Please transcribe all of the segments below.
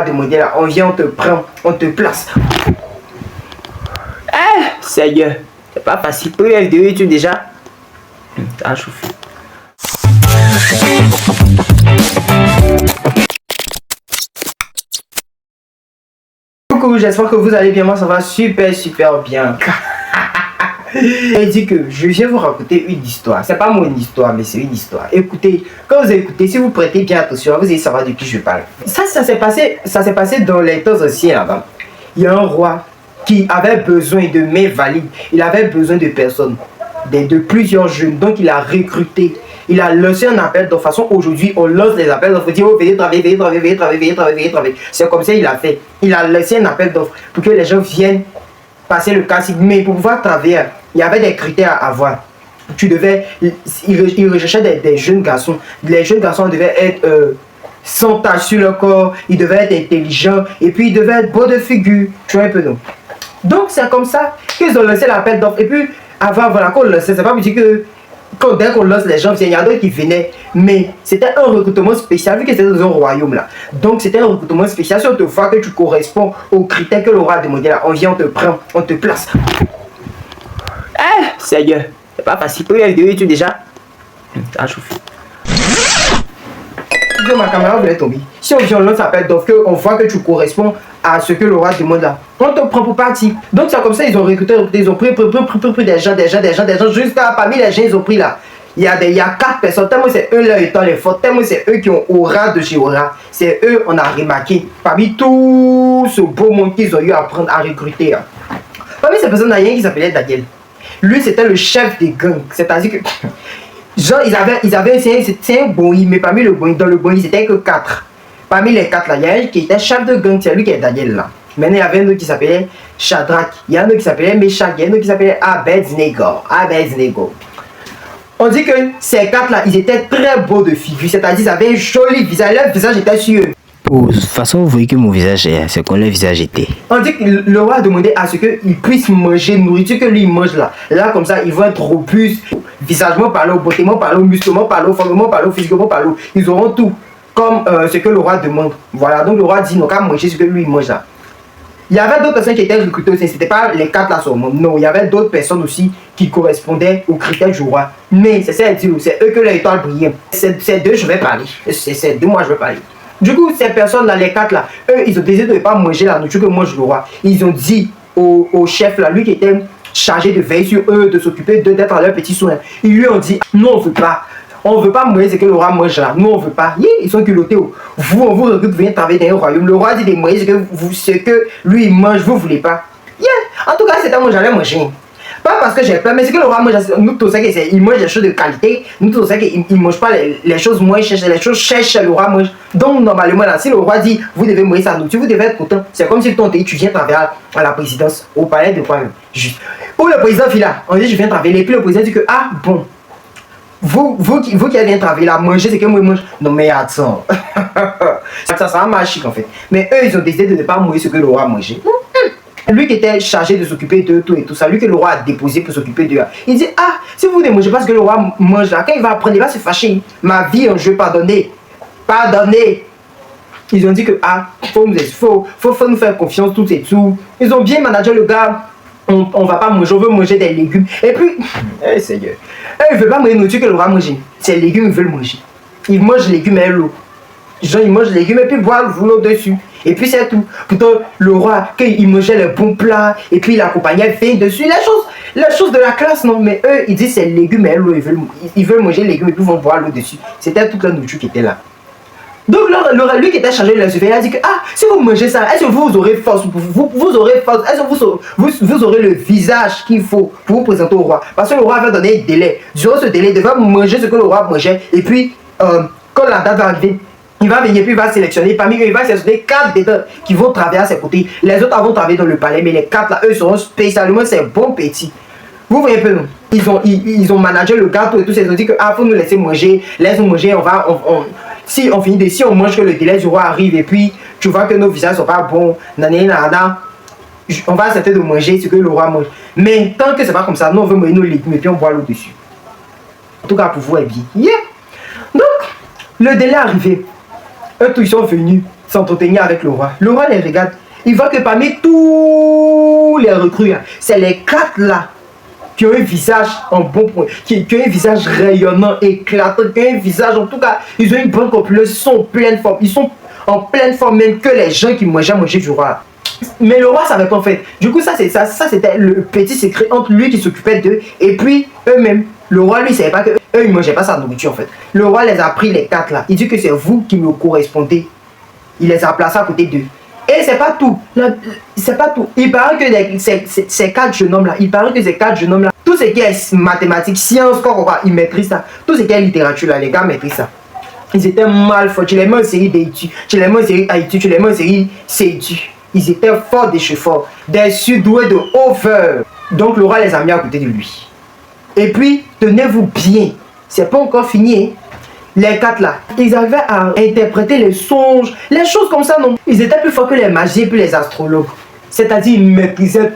demander là, on vient, on te prend, on te place. Ah, Seigneur, c'est pas facile. Première vidéo YouTube déjà. Ça a chauffé. Coucou, j'espère que vous allez bien. Moi ça va super bien. Il dit que je viens vous raconter une histoire. C'est pas mon histoire, mais c'est une histoire. Écoutez, quand vous écoutez, si vous prêtez bien attention, vous allez savoir de qui je parle. Ça s'est passé dans les temps anciens là-bas. Il y a un roi qui avait besoin de mains valides. Il avait besoin de personnes, de plusieurs jeunes. Donc il a recruté. Il a lancé un appel. De toute façon, aujourd'hui, on lance les appels d'offres. Il dit, oh, venez travailler. C'est comme ça qu'il a fait. Il a lancé un appel d'offres pour que les gens viennent passer le casting. Mais pour pouvoir travailler, il y avait des critères à avoir. Tu devais, il recherchait des jeunes garçons. Les jeunes garçons devaient être sans tache sur le corps. Ils devaient être intelligents. Et puis, ils devaient être beaux de figure. Tu vois un peu, non? Donc, c'est comme ça qu'ils ont lancé l'appel d'offres. Et puis, avant, voilà, qu'on le sait, c'est pas pour dire que dès qu'on lance les gens, il y a d'autres qui venaient. Mais c'était un recrutement spécial, vu que c'était dans un royaume là. Donc, c'était un recrutement spécial. Si on te voit que tu corresponds aux critères que le roi a demandé là, on vient, on te prend, on te place. Ah, Seigneur, c'est pas facile. Première vidéo YouTube déjà. Ça a chauffé. Ma caméra voulait tomber. Si on vient, on lance l'appel d'offres, on voit que tu corresponds à ce que le roi demande là, on te prend pour partie. Donc c'est comme ça, ils ont recruté, ils ont pris des gens, jusqu'à parmi les gens, ils ont pris là. Il y a 4 personnes, tellement c'est eux là étant les forts, tellement c'est eux qui ont aura de chez aura. C'est eux, on a remarqué, parmi tout ce beau monde qu'ils ont eu à prendre à recruter. Hein. Parmi ces personnes, il y a un qui s'appelait Daniel. Lui, c'était le chef des gangs, c'est-à-dire que genre, ils avaient c'est un boy, mais parmi le boy, dans le boy, c'était que 4. Parmi les 4 là, il y a un qui était chef de gang, c'est lui qui est Daniel là. Maintenant, il y avait un autre qui s'appelait Shadrach, il y a un autre qui s'appelait Meshach, il y a un autre qui s'appelait Abednego. On dit que ces 4 là, ils étaient très beaux de figure, c'est-à-dire ils avaient un joli visage, leur visage était sur eux. De toute façon, vous voyez que mon visage est, c'est comme le visage était. On dit que le roi a demandé à ce qu'il puisse manger nourriture que lui il mange là. Là, comme ça, ils vont être robustes, visagement parlant, beautément parlant, musclement parlant, formellement parlant, physiquement parlant. Ils auront tout, comme ce que le roi demande. Voilà, donc le roi dit non, qu'à manger ce que lui il mange là. Il y avait d'autres personnes qui étaient recrutées aussi, c'était pas les 4 là seulement. Non, il y avait d'autres personnes aussi qui correspondaient aux critères du roi. Mais c'est eux que l'étoile brillait. C'est d'eux je vais parler. C'est de moi je vais parler. Du coup, ces personnes-là, les 4 là, eux, ils ont décidé de ne pas manger la nourriture que mange le roi. Ils ont dit au chef là, lui qui était chargé de veiller sur eux, de s'occuper d'eux, d'être à leurs petits soins. Ils lui ont dit, nous on veut pas. On veut pas manger ce que le roi mange là. Nous on veut pas. Ils sont culottés. Vous, on vous recrute, vous venez travailler dans un royaume. Le roi dit de manger ce que lui il mange, vous voulez pas. En tout cas, c'était moi j'allais manger. Pas parce que j'ai peur, mais c'est que le roi mange, nous tous savons qu'il mange des choses de qualité, nous tous savons qu'il ne mange pas les choses moins chères, les choses chères, le roi mange. Donc normalement là, si le roi dit vous devez manger sa nourriture, vous devez être content. C'est comme si ton tu viens travailler à la présidence, au palais de quoi même. Juste. Ou le président fait là, on dit je viens travailler, et puis le président dit que ah bon, vous qui viens travailler là, manger c'est que moi je mange. Non mais attends, ça sera magique en fait. Mais eux ils ont décidé de ne pas manger ce que le roi mangeait. Lui qui était chargé de s'occuper de tout et tout ça, lui que le roi a déposé pour s'occuper de. Il dit, ah, si vous ne mangez pas ce que le roi mange là, quand il va apprendre, il va se fâcher. Ma vie en jeu, pardonnez. Ils ont dit que, ah, faut nous faire confiance, tout et tout. Ils ont bien managé le gars. On va pas manger, on veut manger des légumes. Et puis, Seigneur, ils ne veulent pas manger nourriture que le roi mange. C'est les légumes, ils veulent manger. Ils mangent les légumes et l'eau. Genre, ils mangent les légumes et puis boivent l'eau dessus. Et puis c'est tout. Pourtant, le roi, quand il mangeait les bons plats, et puis il accompagnait vin dessus, les choses de la classe, non. Mais eux, ils disent c'est légumes et l'eau, ils veulent manger les légumes et puis ils vont boire l'eau dessus. C'était toute la nourriture qui était là. Donc lui qui était chargé de la surveiller a dit que ah, si vous mangez ça, est-ce que vous aurez force, vous aurez force, est-ce que vous aurez le visage qu'il faut pour vous présenter au roi. Parce que le roi avait donné un délai. Durant ce délai, il devait manger ce que le roi mangeait. Et puis, quand la date va arriver, il va venir puis il va sélectionner. Parmi eux, il va sélectionner 4 dedans qui vont travailler à ses côtés. Les autres vont travailler dans le palais, mais les 4 là, eux seront spécialement ces bons petits. Vous voyez un peu, non? Ils ont managé le gâteau et tout. Ils ont dit que ah, faut nous laisser manger. Laisse-nous manger, si on finit si on mange que le délai du roi arrive et puis tu vois que nos visages sont pas bons, on va accepter de manger ce que le roi mange. Mais tant que c'est pas comme ça, nous on veut manger nos légumes et puis on boit l'eau dessus. En tout cas pour vous, est bien. Donc, le délai est arrivé. Eux tous ils sont venus. s'entretenir avec le roi. Le roi les regarde. Il voit que parmi tous les recrues, hein, c'est les 4 là qui ont un visage en bon point, qui ont un visage rayonnant, éclatant, qui ont un visage, en tout cas, ils ont une bonne population, ils sont en pleine forme. Ils sont en pleine forme même que les gens qui mangeaient à manger du roi. Mais le roi savait pas en fait. Du coup, ça c'était le petit secret entre lui qui s'occupait d'eux et puis eux-mêmes. Le roi, lui, savait pas que eux, ils mangeaient pas sa nourriture en fait. Le roi les a pris les 4 là. Il dit que c'est vous qui me correspondez. Il les a placés à côté d'eux. Et c'est pas tout. C'est pas tout. Il paraît que ces 4 jeunes hommes là, tout ce qui est mathématiques, sciences, quoi, ils maîtrisent ça. Tout ce qui est littérature là, les gars maîtrisent ça. Ils étaient mal forts. Tu les mets en série d'études, tu les mets en série Haïti, tu les mets en série CETU. Ils étaient forts des cheveux forts, des surdoués de haut-feur. Donc le roi les a mis à côté de lui. Et puis, tenez-vous bien, c'est pas encore fini. Les 4 là, ils arrivaient à interpréter les songes, les choses comme ça, non. Ils étaient plus forts que les magies et puis les astrologues. C'est-à-dire, ils maîtrisaient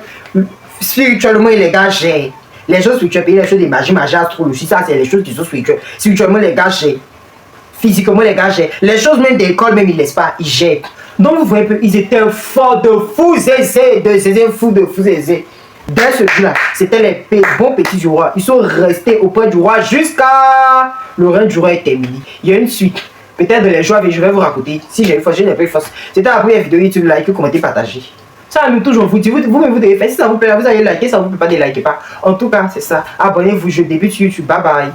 spirituellement les gars gèrent. Les choses spirituelles, les choses des magies, astrologie, ça c'est les choses qui sont spirituelles. Spirituellement, les gars gèrent. Physiquement, les gars gèrent. Les choses même d'école, même ils laissent pas, ils gèrent. Donc vous voyez, ils étaient forts de fous aisés, de fous aisés. Dès ce jour-là, c'était les bons petits du roi. Ils sont restés auprès du roi jusqu'à le règne du roi est terminé. Il y a une suite. Peut-être les jours, je vais vous raconter. Si j'ai une force, je n'ai pas une force. C'était la première vidéo YouTube, likez, commentez, partagez. Ça nous toujours vous dit, vous-même vous devez faire. Si ça vous plaît, vous allez liker, ça vous plaît pas, ne likez pas. En tout cas, c'est ça. Abonnez-vous, je débute sur YouTube. Bye bye.